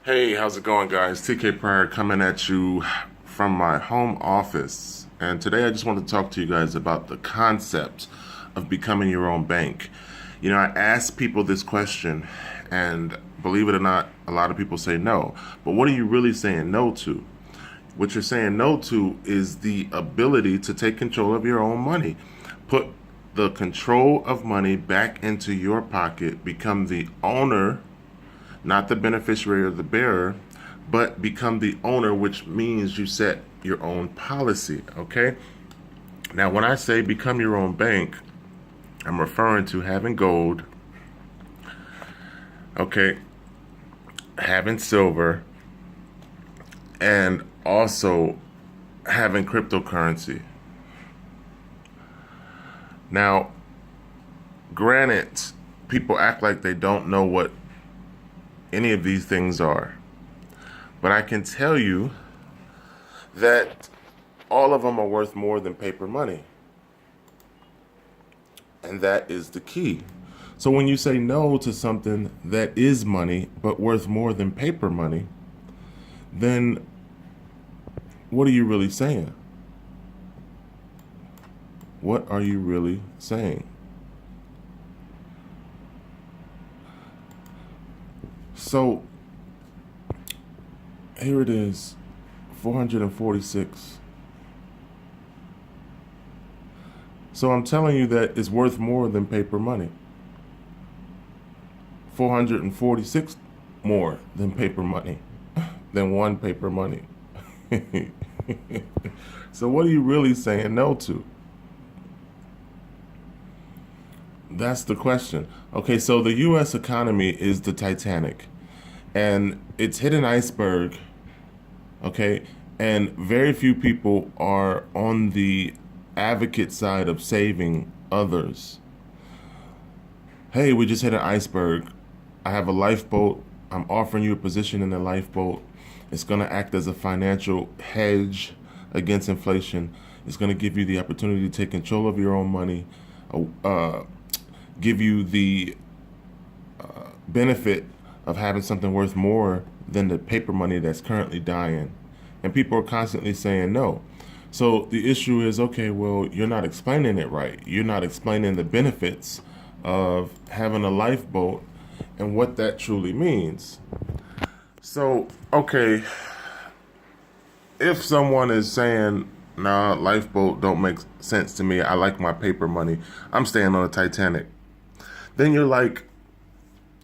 Hey, how's it going, guys? TK Pryor coming at you from my home office. And today I just want to talk to you guys about the concept of becoming your own bank. I ask people this question, and believe it or not, a lot of people say no. But what are you really saying no to? What you're saying no to is the ability to take control of your own money. Put the control of money back into your pocket, become the owner, not the beneficiary or the bearer, but become the owner, which means you set your own policy, okay? Now, when I say become your own bank, I'm referring to having gold, okay, having silver, and also having cryptocurrency. Now, granted, people act like they don't know what any of these things are. But I can tell you that all of them are worth more than paper money. And that is the key. So when you say no to something that is money but worth more than paper money, then what are you really saying? What are you really saying? So here it is, 446. So I'm telling you that it's worth more than paper money. 446 more than paper money, than one paper money. So what are you really saying no to? That's the question. Okay, so the U.S. economy is the Titanic, and it's hit an iceberg, okay, and very few people are on the advocate side of saving others. Hey, we just hit an iceberg. I have a lifeboat. I'm offering you a position in the lifeboat. It's going to act as a financial hedge against inflation. It's going to give you the opportunity to take control of your own money, give you the benefit of having something worth more than the paper money that's currently dying. And people are constantly saying no. So the issue is, okay, well, you're not explaining it right. You're not explaining the benefits of having a lifeboat and what that truly means. So, okay, if someone is saying, nah, lifeboat don't make sense to me, I like my paper money, I'm staying on the Titanic, then you're like,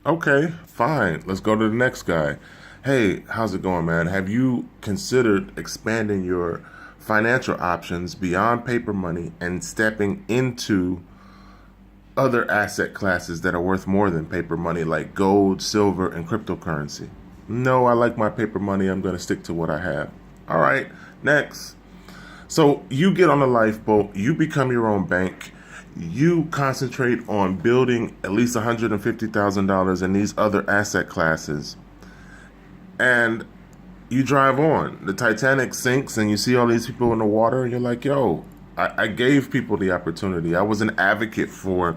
okay, fine, let's go to the next guy. Hey, how's it going, man? Have you considered expanding your financial options beyond paper money and stepping into other asset classes that are worth more than paper money, like gold, silver, and cryptocurrency? No, I like my paper money. I'm going to stick to what I have. All right, next. So you get on a lifeboat, you become your own bank, you concentrate on building at least $150,000 in these other asset classes, and you drive on. The Titanic sinks and you see all these people in the water, and you're like, yo, I gave people the opportunity. I was an advocate for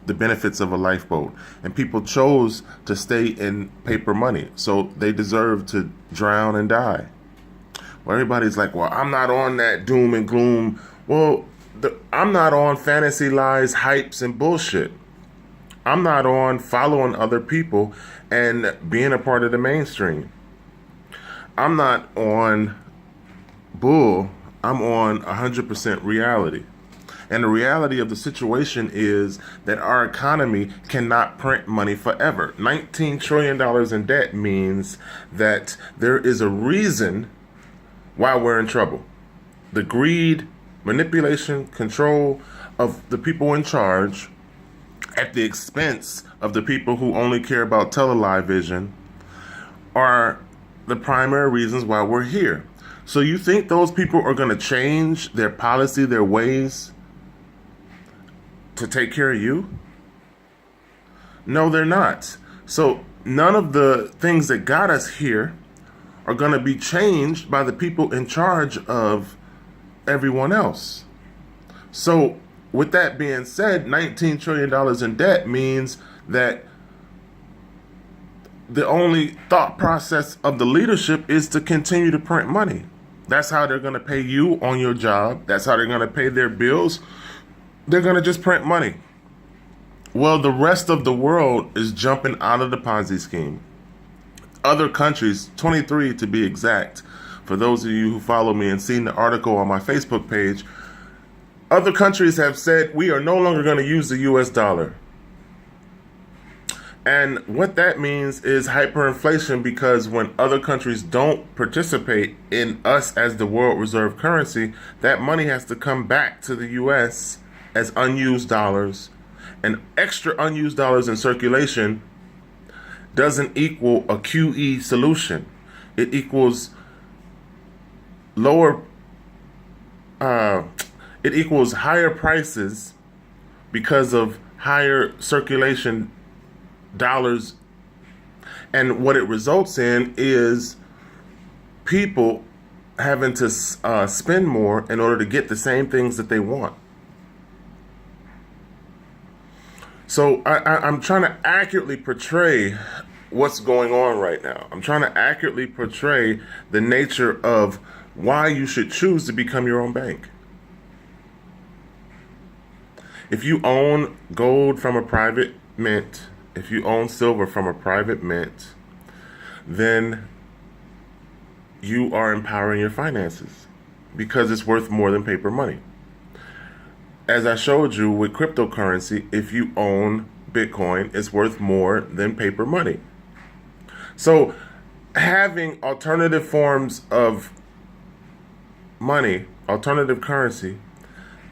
the benefits of a lifeboat, and people chose to stay in paper money, so they deserve to drown and die. Well, everybody's like, well, I'm not on that doom and gloom. Well, I'm not on fantasy lies, hypes, and bullshit. I'm not on following other people and being a part of the mainstream. I'm not on bull. I'm on 100% reality. And the reality of the situation is that our economy cannot print money forever. $19 trillion in debt means that there is a reason why we're in trouble. The greed, manipulation, control of the people in charge at the expense of the people who only care about television are the primary reasons why we're here. So you think those people are going to change their policy, their ways to take care of you? No, they're not. So none of the things that got us here are going to be changed by the people in charge of everyone else. So with that being said, $19 trillion in debt means that the only thought process of the leadership is to continue to print money. That's how they're going to pay you on your job. That's how they're going to pay their bills. They're going to just print money. Well, the rest of the world is jumping out of the Ponzi scheme. Other countries, 23 to be exact, for those of you who follow me and seen the article on my Facebook page, other countries have said we are no longer going to use the US dollar. And what that means is hyperinflation, because when other countries don't participate in us as the world reserve currency, that money has to come back to the US as unused dollars. And extra unused dollars in circulation doesn't equal a QE solution. It equals it equals higher prices because of higher circulation dollars, and what it results in is people having to spend more in order to get the same things that they want. So I'm trying to accurately portray what's going on right now. I'm trying to accurately portray the nature of why you should choose to become your own bank. If you own gold from a private mint, if you own silver from a private mint, then you are empowering your finances because it's worth more than paper money. As I showed you with cryptocurrency, if you own Bitcoin, it's worth more than paper money. So having alternative forms of money, alternative currency,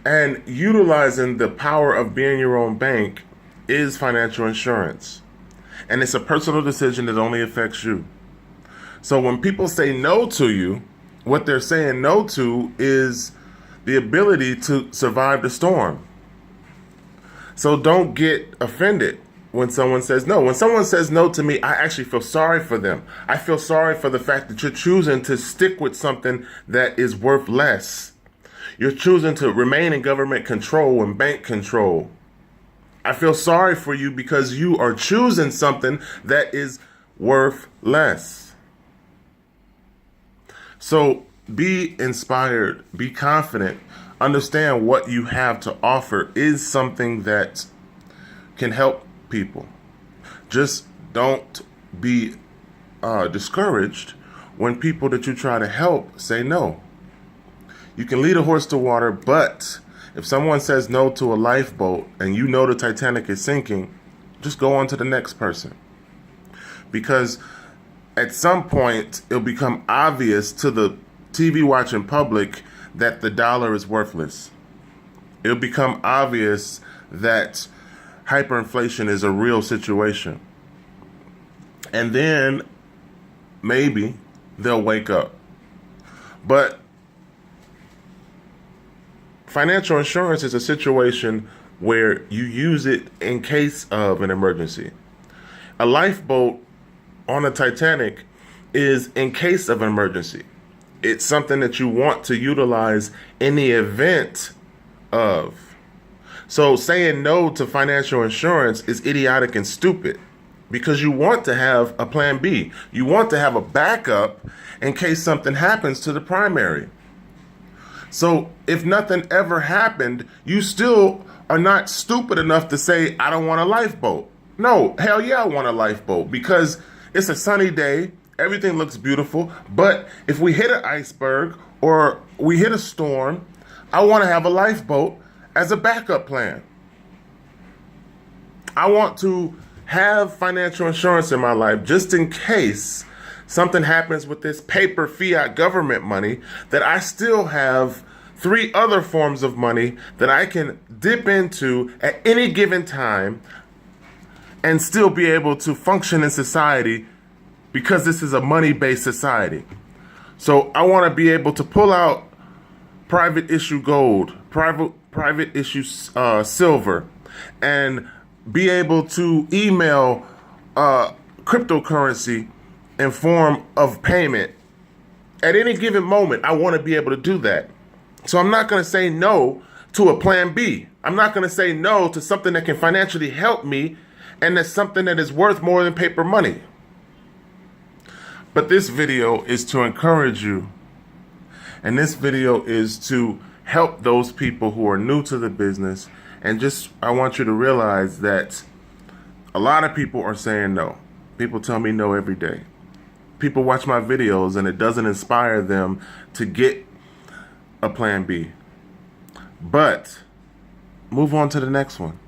and utilizing the power of being your own bank is financial insurance. And it's a personal decision that only affects you. So when people say no to you, what they're saying no to is the ability to survive the storm. So don't get offended when someone says no. When someone says no to me, I actually feel sorry for them. I feel sorry for the fact that you're choosing to stick with something that is worth less. You're choosing to remain in government control and bank control. I feel sorry for you because you are choosing something that is worth less. So be inspired, be confident, understand what you have to offer is something that can help people. Just don't be discouraged when people that you try to help say no. You can lead a horse to water, but if someone says no to a lifeboat and you know the Titanic is sinking, just go on to the next person. Because at some point, it'll become obvious to the TV watching public that the dollar is worthless. It'll become obvious that hyperinflation is a real situation. And then maybe they'll wake up. But financial insurance is a situation where you use it in case of an emergency. A lifeboat on a Titanic is in case of an emergency. It's something that you want to utilize in the event of. So saying no to financial insurance is idiotic and stupid because you want to have a plan B. You want to have a backup in case something happens to the primary. So if nothing ever happened, you still are not stupid enough to say, I don't want a lifeboat. No, hell yeah, I want a lifeboat because it's a sunny day. Everything looks beautiful. But if we hit an iceberg or we hit a storm, I want to have a lifeboat as a backup plan. I want to have financial insurance in my life just in case something happens with this paper fiat government money, that I still have 3 other forms of money that I can dip into at any given time and still be able to function in society because this is a money-based society. So I want to be able to pull out private issue gold, private issue silver, and be able to email cryptocurrency in form of payment. At any given moment, I want to be able to do that. So I'm not going to say no to a plan B. I'm not going to say no to something that can financially help me and that's something that is worth more than paper money. But this video is to encourage you. And this video is to help those people who are new to the business. And just, I want you to realize that a lot of people are saying no. People tell me no every day. People watch my videos and it doesn't inspire them to get a plan B. But move on to the next one.